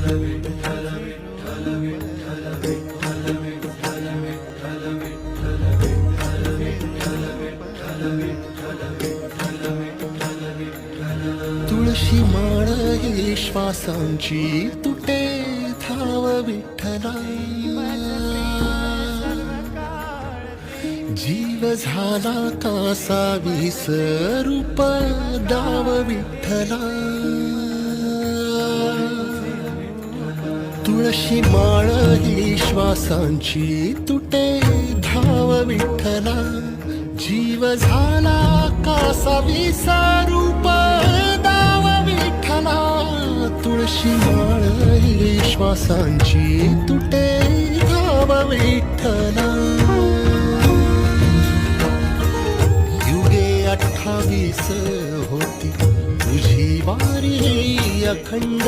तुळशी माळ ही श्वासांची तुटे धाव विठ्ठला, जीव झाला कासा विसरूप दाव विठ्ठला. तुळशी माळ ही श्वासांची तुटे धाव विठ्ठला, जीव झाला कासा विसरूप दाव विठ्ठला. तुळशी माळ ही श्वासांची तुटे धाव विठ्ठला. 28 होती तुझी वारी अखंड.